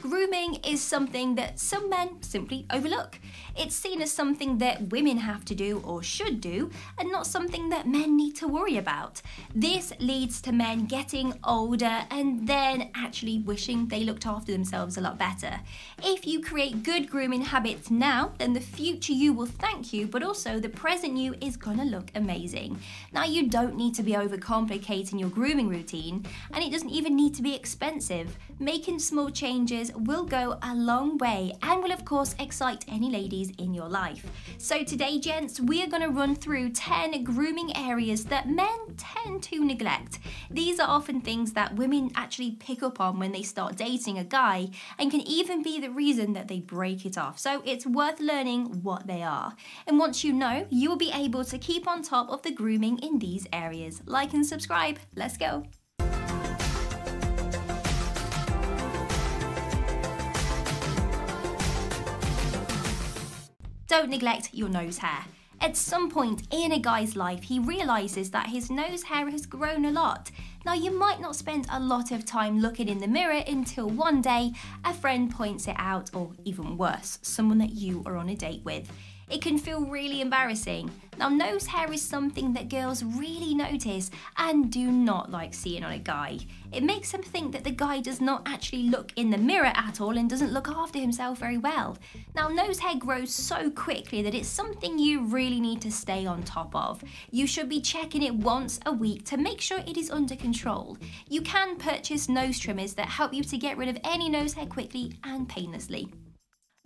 Grooming is something that some men simply overlook. It's seen as something that women have to do or should do, and not something that men need to worry about. This leads to men getting older and then actually wishing they looked after themselves a lot better. If you create good grooming habits now, then the future you will thank you, but also the present you is gonna look amazing. Now, you don't need to be overcomplicating your grooming routine, and it doesn't even need to be expensive. Making small changes will go a long way and will of course excite any ladies in your life. So today, gents, we are going to run through 10 grooming areas that men tend to neglect. These are often things that women actually pick up on when they start dating a guy and can even be the reason that they break it off. So it's worth learning what they are. And once you know, you will be able to keep on top of the grooming in these areas. Like and subscribe. Let's go. Don't neglect your nose hair. At some point in a guy's life, he realises that his nose hair has grown a lot. Now, you might not spend a lot of time looking in the mirror until one day a friend points it out, or even worse, someone that you are on a date with. It can feel really embarrassing. Now, nose hair is something that girls really notice and do not like seeing on a guy. It makes them think that the guy does not actually look in the mirror at all and doesn't look after himself very well. Now, nose hair grows so quickly that it's something you really need to stay on top of. You should be checking it once a week to make sure it is under control. You can purchase nose trimmers that help you to get rid of any nose hair quickly and painlessly.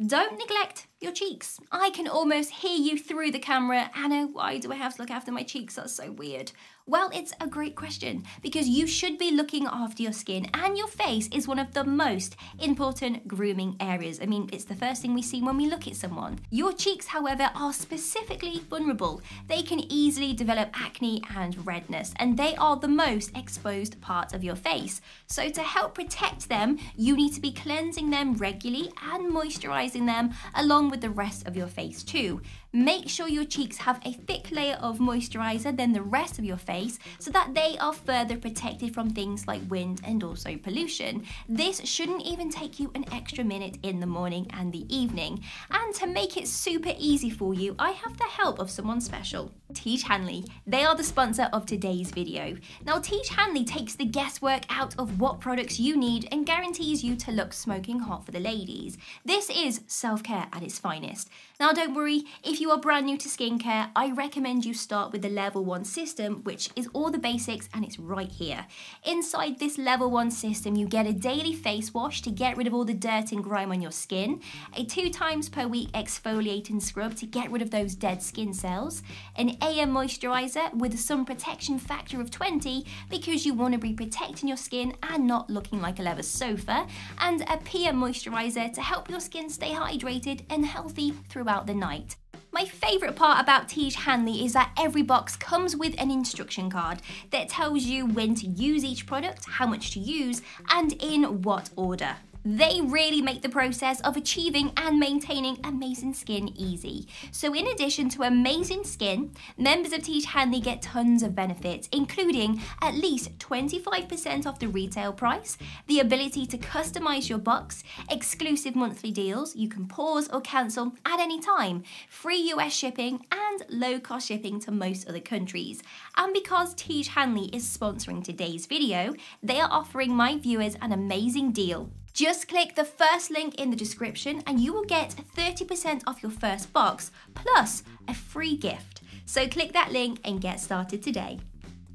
Don't neglect your cheeks. I can almost hear you through the camera. Anna, why do I have to look after my cheeks? That's so weird. Well, it's a great question because you should be looking after your skin, and your face is one of the most important grooming areas. I mean, it's the first thing we see when we look at someone. Your cheeks, however, are specifically vulnerable. They can easily develop acne and redness, and they are the most exposed part of your face. So to help protect them, you need to be cleansing them regularly and moisturizing them along with the rest of your face too. Make sure your cheeks have a thick layer of moisturizer than the rest of your face so that they are further protected from things like wind and also pollution. This shouldn't even take you an extra minute in the morning and the evening. And to make it super easy for you, I have the help of someone special. Tiege Hanley. They are the sponsor of today's video. Now, Tiege Hanley takes the guesswork out of what products you need and guarantees you to look smoking hot for the ladies. This is self-care at its finest. Now, don't worry, if you are brand new to skincare, I recommend you start with the Level 1 system, which is all the basics, and it's right here. Inside this Level 1 system, you get a daily face wash to get rid of all the dirt and grime on your skin, a 2 times per week exfoliating scrub to get rid of those dead skin cells, an AM moisturizer with a sun protection factor of 20 because you want to be protecting your skin and not looking like a leather sofa, and a PM moisturizer to help your skin stay hydrated and healthy throughout the night. My favourite part about Tiege Hanley is that every box comes with an instruction card that tells you when to use each product, how much to use, and in what order. They really make the process of achieving and maintaining amazing skin easy. So in addition to amazing skin, members of Tiege Hanley get tons of benefits, including at least 25% off the retail price, the ability to customize your box, exclusive monthly deals you can pause or cancel at any time, free US shipping, and low-cost shipping to most other countries. And because Tiege Hanley is sponsoring today's video, they are offering my viewers an amazing deal. Just click the first link in the description and you will get 30% off your first box, plus a free gift. So click that link and get started today.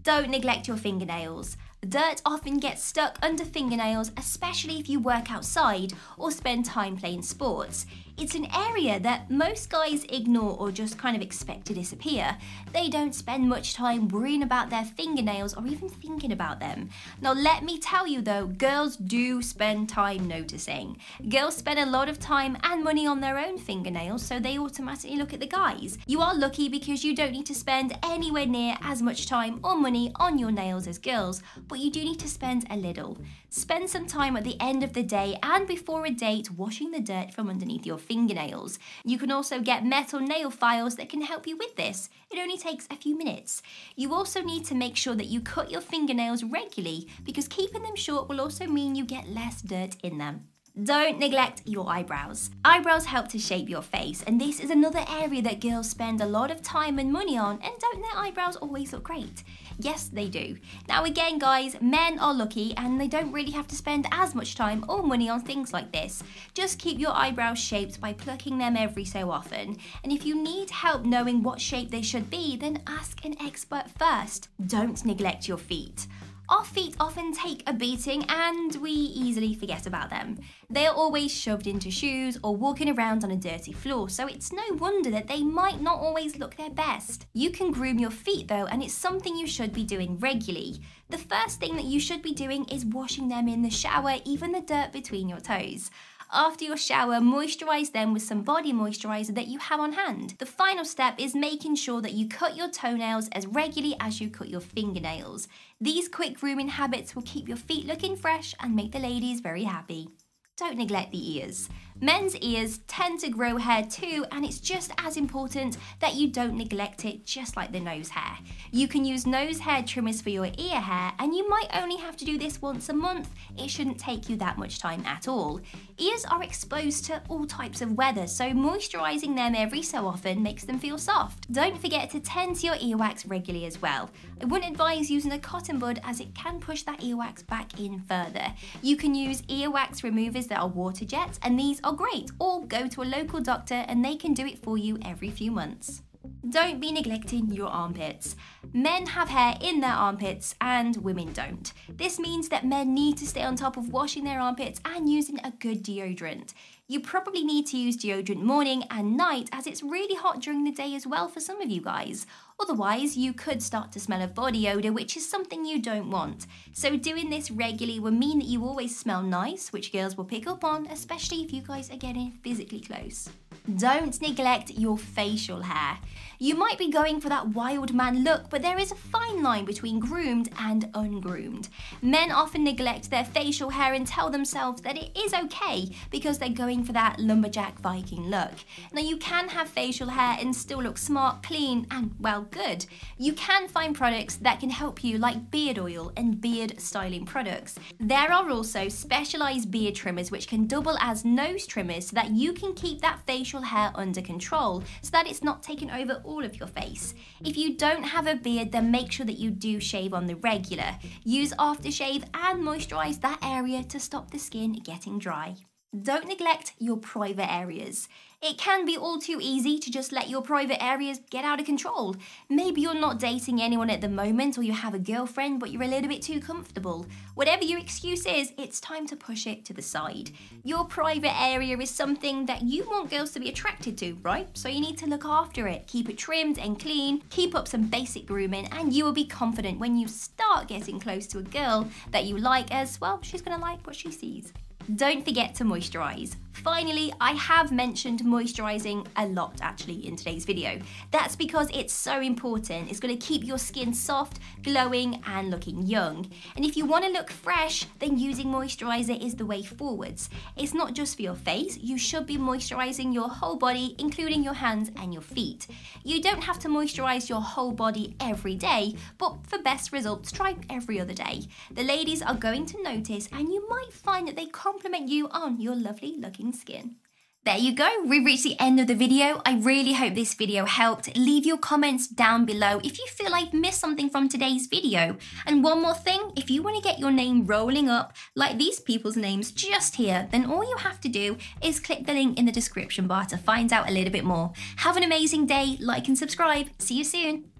Don't neglect your fingernails. Dirt often gets stuck under fingernails, especially if you work outside or spend time playing sports. It's an area that most guys ignore or just kind of expect to disappear. They don't spend much time worrying about their fingernails or even thinking about them. Now, let me tell you though, girls do spend time noticing. Girls spend a lot of time and money on their own fingernails, so they automatically look at the guys. You are lucky because you don't need to spend anywhere near as much time or money on your nails as girls, but you do need to spend a little. Spend some time at the end of the day and before a date washing the dirt from underneath your fingernails. You can also get metal nail files that can help you with this. It only takes a few minutes. You also need to make sure that you cut your fingernails regularly because keeping them short will also mean you get less dirt in them. Don't neglect your eyebrows. Eyebrows help to shape your face, and this is another area that girls spend a lot of time and money on, and don't their eyebrows always look great? Yes, they do. Now again guys, men are lucky and they don't really have to spend as much time or money on things like this. Just keep your eyebrows shaped by plucking them every so often, and if you need help knowing what shape they should be, then ask an expert first. Don't neglect your feet. Our feet often take a beating and we easily forget about them. They are always shoved into shoes or walking around on a dirty floor, so it's no wonder that they might not always look their best. You can groom your feet though, and it's something you should be doing regularly. The first thing that you should be doing is washing them in the shower, even the dirt between your toes. After your shower, moisturize them with some body moisturizer that you have on hand. The final step is making sure that you cut your toenails as regularly as you cut your fingernails. These quick grooming habits will keep your feet looking fresh and make the ladies very happy. Don't neglect the ears. Men's ears tend to grow hair too, and it's just as important that you don't neglect it, just like the nose hair. You can use nose hair trimmers for your ear hair, and you might only have to do this once a month. It shouldn't take you that much time at all. Ears are exposed to all types of weather, so moisturizing them every so often makes them feel soft. Don't forget to tend to your earwax regularly as well. I wouldn't advise using a cotton bud as it can push that earwax back in further. You can use earwax removers that are water jets, and these are great, or go to a local doctor and they can do it for you every few months. Don't be neglecting your armpits. Men have hair in their armpits and women don't. This means that men need to stay on top of washing their armpits and using a good deodorant. You probably need to use deodorant morning and night, as it's really hot during the day as well for some of you guys. Otherwise, you could start to smell of body odour, which is something you don't want. So doing this regularly will mean that you always smell nice, which girls will pick up on, especially if you guys are getting physically close. Don't neglect your facial hair. You might be going for that wild man look, but there is a fine line between groomed and ungroomed. Men often neglect their facial hair and tell themselves that it is okay because they're going for that lumberjack Viking look. Now you can have facial hair and still look smart, clean and, well, good. You can find products that can help you, like beard oil and beard styling products. There are also specialized beard trimmers which can double as nose trimmers so that you can keep that facial hair under control so that it's not taking over all of your face. If you don't have a beard, then make sure that you do shave on the regular. Use aftershave and moisturize that area to stop the skin getting dry. Don't neglect your private areas. It can be all too easy to just let your private areas get out of control. Maybe you're not dating anyone at the moment, or you have a girlfriend but you're a little bit too comfortable. Whatever your excuse is, it's time to push it to the side. Your private area is something that you want girls to be attracted to, right? So you need to look after it, keep it trimmed and clean, keep up some basic grooming, and you will be confident when you start getting close to a girl that you like, as well, she's gonna like what she sees. Don't forget to moisturize. Finally, I have mentioned moisturizing a lot actually in today's video. That's because it's so important. It's going to keep your skin soft, glowing and looking young. And if you want to look fresh, then using moisturizer is the way forwards. It's not just for your face, you should be moisturizing your whole body, including your hands and your feet. You don't have to moisturize your whole body every day, but for best results, try every other day. The ladies are going to notice, and you might find that they compliment you on your lovely looking skin. There you go, we've reached the end of the video. I really hope this video helped. Leave your comments down below if you feel I've missed something from today's video. And one more thing, if you want to get your name rolling up like these people's names just here, then all you have to do is click the link in the description bar to find out a little bit more. Have an amazing day, like and subscribe. See you soon.